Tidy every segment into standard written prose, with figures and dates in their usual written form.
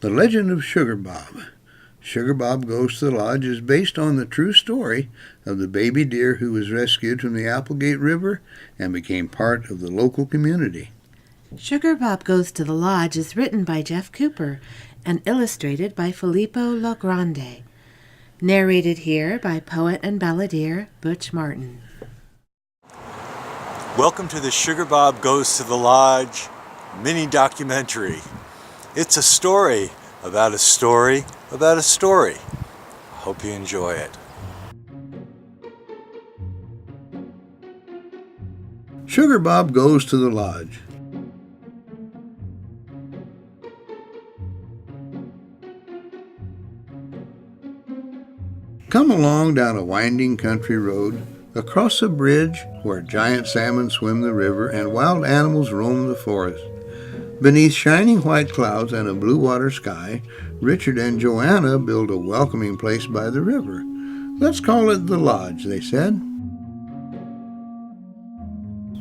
The Legend of Sugarbob. Sugarbob Goes to the Lodge is based on the true story of the baby deer who was rescued from the Applegate River and became part of the local community. Sugarbob Goes to the Lodge is written by Jeff Cooper and illustrated by Filippo Logrande. Narrated here by poet and balladeer Butch Martin. Welcome to the Sugarbob Goes to the Lodge mini documentary. It's a story about a story about a story. Hope you enjoy it. Sugarbob Goes to the Lodge. Come along down a winding country road, across a bridge where giant salmon swim the river and wild animals roam the forest. Beneath shining white clouds and a blue water sky, Richard and Joanna build a welcoming place by the river. Let's call it the Lodge, they said.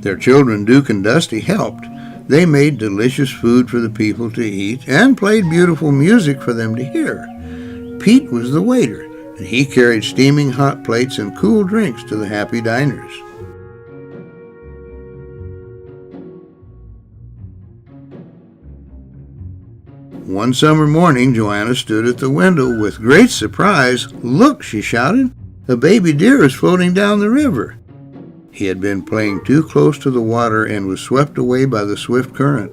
Their children, Duke and Dusty, helped. They made delicious food for the people to eat and played beautiful music for them to hear. Pete was the waiter, and he carried steaming hot plates and cool drinks to the happy diners. One summer morning, Joanna stood at the window with great surprise. "Look," she shouted, "a baby deer is floating down the river." He had been playing too close to the water and was swept away by the swift current.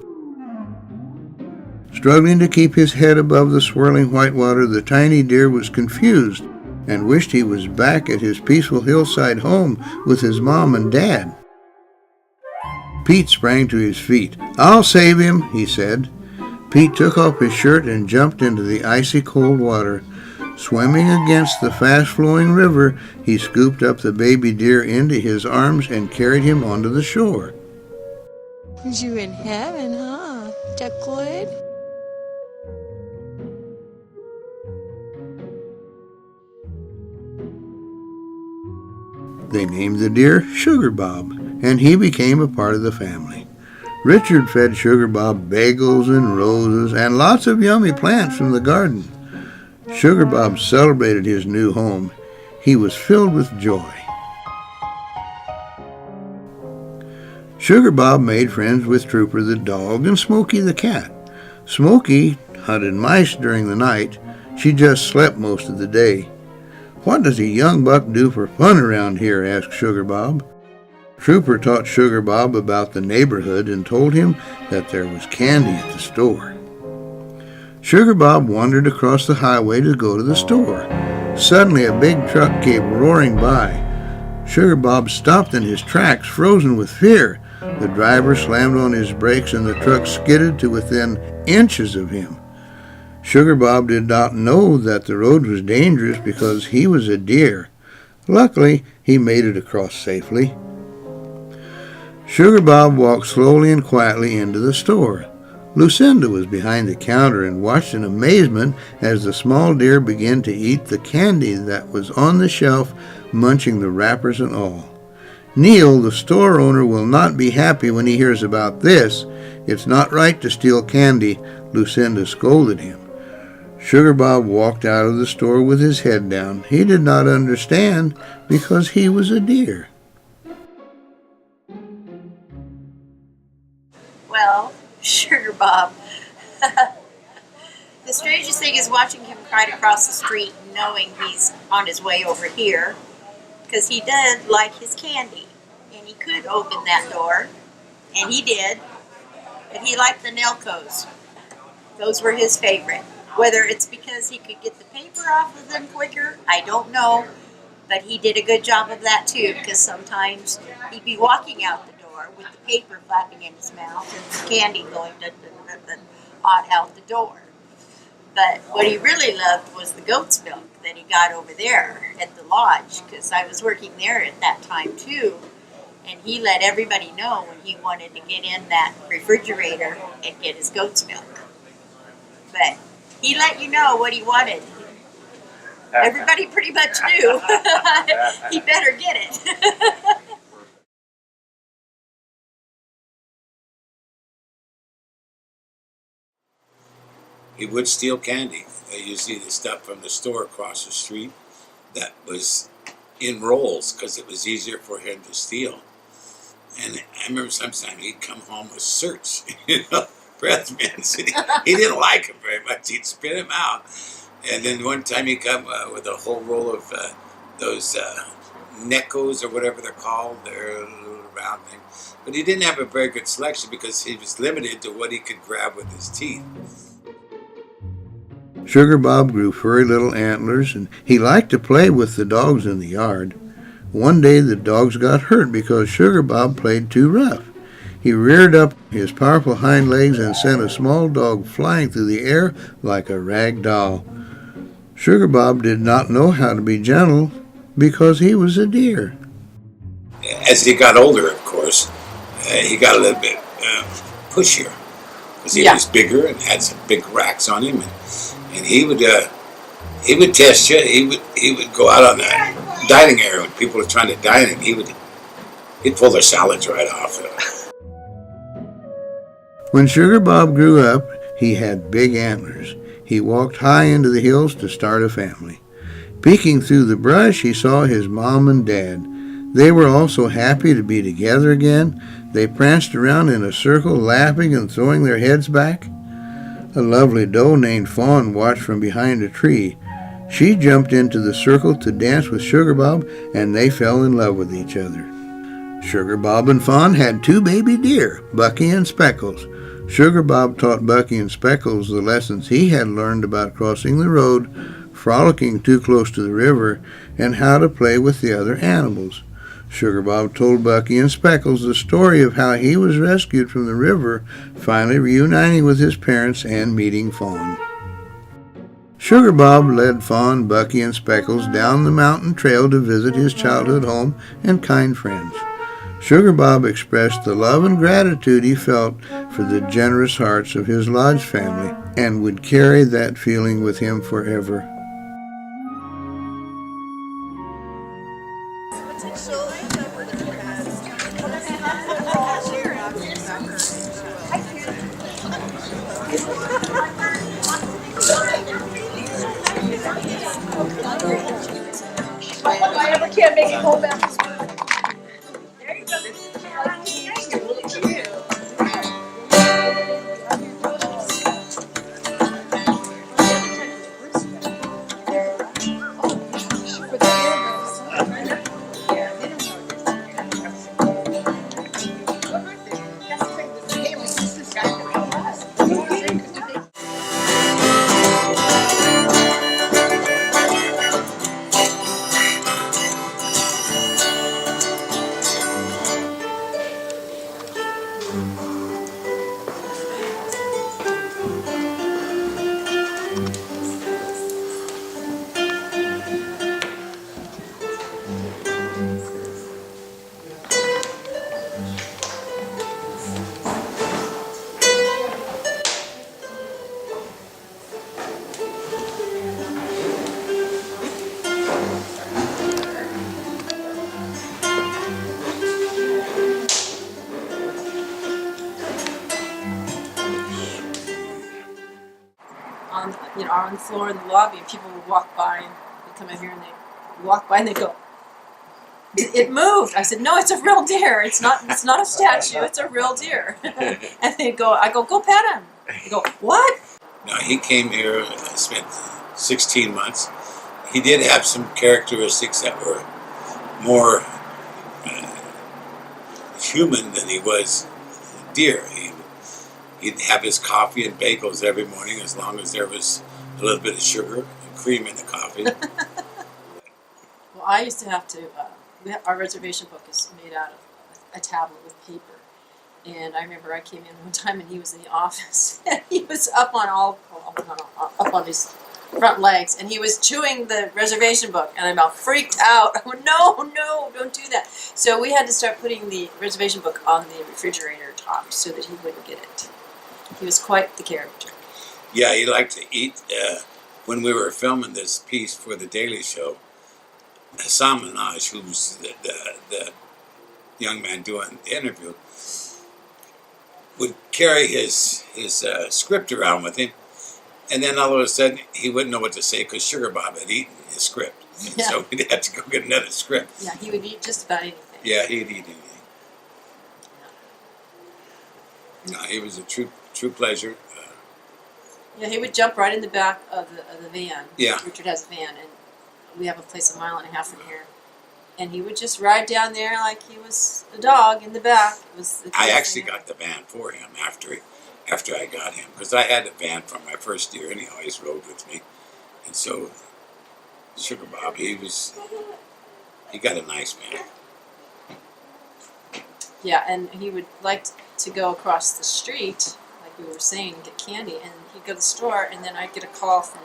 Struggling to keep his head above the swirling white water, the tiny deer was confused and wished he was back at his peaceful hillside home with his mom and dad. Pete sprang to his feet. "I'll save him," he said. Pete took off his shirt and jumped into the icy cold water. Swimming against the fast-flowing river, he scooped up the baby deer into his arms and carried him onto the shore. You in heaven, huh, Duckwood? They named the deer Sugarbob, and he became a part of the family. Richard fed Sugarbob bagels and roses and lots of yummy plants from the garden. Sugarbob celebrated his new home. He was filled with joy. Sugarbob made friends with Trooper the dog and Smokey the cat. Smokey hunted mice during the night. She just slept most of the day. "What does a young buck do for fun around here?" asked Sugarbob. Trooper taught Sugarbob about the neighborhood and told him that there was candy at the store. Sugarbob wandered across the highway to go to the store. Suddenly a big truck came roaring by. Sugarbob stopped in his tracks, frozen with fear. The driver slammed on his brakes and the truck skidded to within inches of him. Sugarbob did not know that the road was dangerous because he was a deer. Luckily, he made it across safely. Sugarbob walked slowly and quietly into the store. Lucinda was behind the counter and watched in amazement as the small deer began to eat the candy that was on the shelf, munching the wrappers and all. "Neil, the store owner, will not be happy when he hears about this. It's not right to steal candy," Lucinda scolded him. Sugarbob walked out of the store with his head down. He did not understand because he was a deer. Well, Sugarbob. The strangest thing is watching him ride across the street knowing he's on his way over here, because he did like his candy, and he could open that door, and he did, but he liked the Nelcos. Those were his favorite. Whether it's because he could get the paper off of them quicker, I don't know, but he did a good job of that too, because sometimes he'd be walking out the door with the paper flapping in his mouth and the candy going on out the door. But what he really loved was the goat's milk that he got over there at the lodge, because I was working there at that time too, and he let everybody know when he wanted to get in that refrigerator and get his goat's milk. But he let you know what he wanted. Everybody pretty much knew. He better get it. he would steal candy. Usually the stuff from the store across the street that was in rolls because it was easier for him to steal. And I remember sometimes he'd come home with certs, breath mints. And he didn't like them very much. He'd spit them out. And then one time he'd come with a whole roll of those Neckos or whatever they're called. They're a little round thing. But he didn't have a very good selection because he was limited to what he could grab with his teeth. Sugarbob grew furry little antlers, and he liked to play with the dogs in the yard. One day the dogs got hurt because Sugarbob played too rough. He reared up his powerful hind legs and sent a small dog flying through the air like a rag doll. Sugarbob did not know how to be gentle because he was a deer. As he got older, of course, he got a little bit pushier because he was bigger and had some big racks on him, and he would test you. He would go out on the dining area when people were trying to dine him. He'd pull their salads right off. When Sugarbob grew up, he had big antlers. He walked high into the hills to start a family. Peeking through the brush, he saw his mom and dad. They were all so happy to be together again. They pranced around in a circle, laughing and throwing their heads back. A lovely doe named Fawn watched from behind a tree. She jumped into the circle to dance with Sugarbob, and they fell in love with each other. Sugarbob and Fawn had 2 baby deer, Bucky and Speckles. Sugarbob taught Bucky and Speckles the lessons he had learned about crossing the road, frolicking too close to the river, and how to play with the other animals. Sugarbob told Bucky and Speckles the story of how he was rescued from the river, finally reuniting with his parents and meeting Fawn. Sugarbob led Fawn, Bucky, and Speckles down the mountain trail to visit his childhood home and kind friends. Sugarbob expressed the love and gratitude he felt for the generous hearts of his lodge family and would carry that feeling with him forever. If I ever can't make it home after school. There you go. This is really cute. On the floor in the lobby, and people would walk by and they'd come in here and they walk by and they go, "It moved." I said, "No, it's a real deer. It's not a statue. It's a real deer." And they go, I go pet him. They go, "What?" No, he came here and spent 16 months. He did have some characteristics that were more human than he was deer. He'd have his coffee and bagels every morning as long as there was a little bit of sugar and cream in the coffee. Well, I used to have to, our reservation book is made out of a tablet with paper. And I remember I came in one time and he was in the office. And he was up on up on his front legs, and he was chewing the reservation book, and I about freaked out. I went, no, don't do that. So we had to start putting the reservation book on the refrigerator top so that he wouldn't get it. He was quite the character. Yeah, he liked to eat. When we were filming this piece for the Daily Show, Sam Minaj, who was the young man doing the interview, would carry his script around with him, And then all of a sudden, he wouldn't know what to say because Sugarbob had eaten his script. And Yeah. so we'd have to go get another script. Yeah, he would eat just about anything. Yeah, he'd eat anything. No, he was a true pleasure. Yeah, he would jump right in the back of the van. Yeah. Richard has a van, and we have a place a mile and a half from here. And he would just ride down there like he was a dog in the back. It was the I coolest actually thing. got the van for him after I got him, because I had a van from my first year and he always rode with me. And so Sugarbob, he got a nice van. Yeah, and he would like to go across the street, like we were saying, and get candy. And he'd go to the store, and then I'd get a call from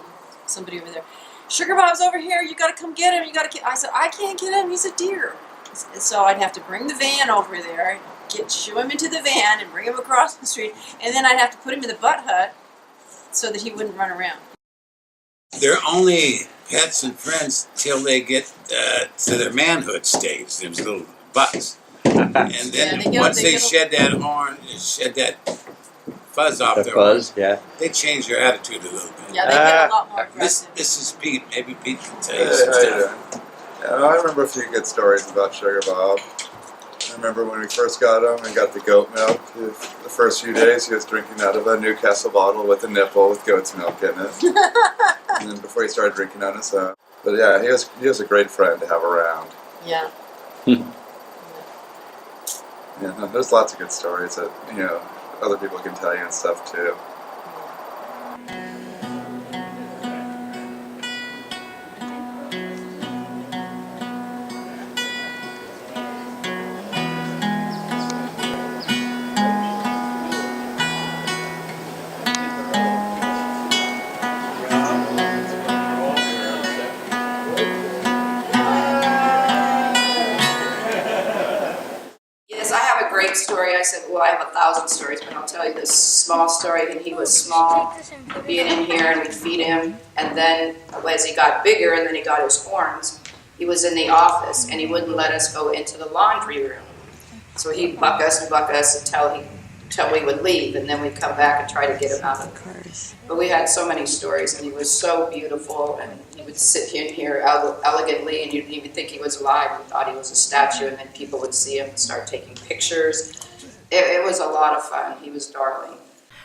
somebody over there. Sugar-Bob's over here. You got to come get him. You got to get. I said, I can't get him. He's a deer. So I'd have to bring the van over there, shoo him into the van, and bring him across the street. And then I'd have to put him in the butt hut so that he wouldn't run around. They're only pets and friends till they get to their manhood stage. There's little bucks. And then once they shed that horn, shed that fuzz off their fuzz, horn, yeah. they change their attitude a little bit. Yeah, they get a lot more aggressive. This is Pete. Maybe Pete can tell you some stuff. Yeah, I remember a few good stories about Sugarbob. I remember when we first got him and got the goat milk. The first few days, he was drinking out of a Newcastle bottle with a nipple with goat's milk in it. And then before he started drinking on his own. But yeah, he was a great friend to have around. Yeah. Yeah, no, there's lots of good stories that other people can tell you and stuff too. Yes, I have a great story. I said, well, I have 1,000 stories, but I'll tell you this small story. When he was small, being in here, and we'd feed him, and then as he got bigger and then he got his horns, he was in the office, and he wouldn't let us go into the laundry room. So he'd buck us until we would leave, and then we'd come back and try to get him out of the car. But we had so many stories, and he was so beautiful, and he would sit in here elegantly, and you didn't even think he was alive. You thought he was a statue, and then people would see him and start taking pictures. It was a lot of fun. He was darling.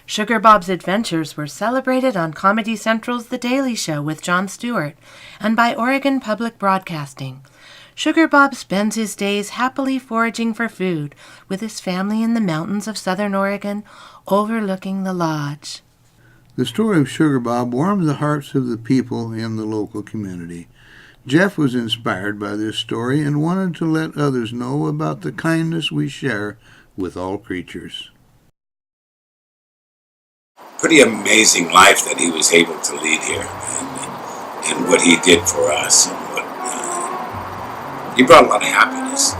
Sugarbob's adventures were celebrated on Comedy Central's The Daily Show with Jon Stewart and by Oregon Public Broadcasting. Sugarbob spends his days happily foraging for food with his family in the mountains of southern Oregon, overlooking the lodge. The story of Sugarbob warmed the hearts of the people in the local community. Jeff was inspired by this story and wanted to let others know about the kindness we share with all creatures. Pretty amazing life that he was able to lead here, and what he did for us, and what he brought a lot of happiness.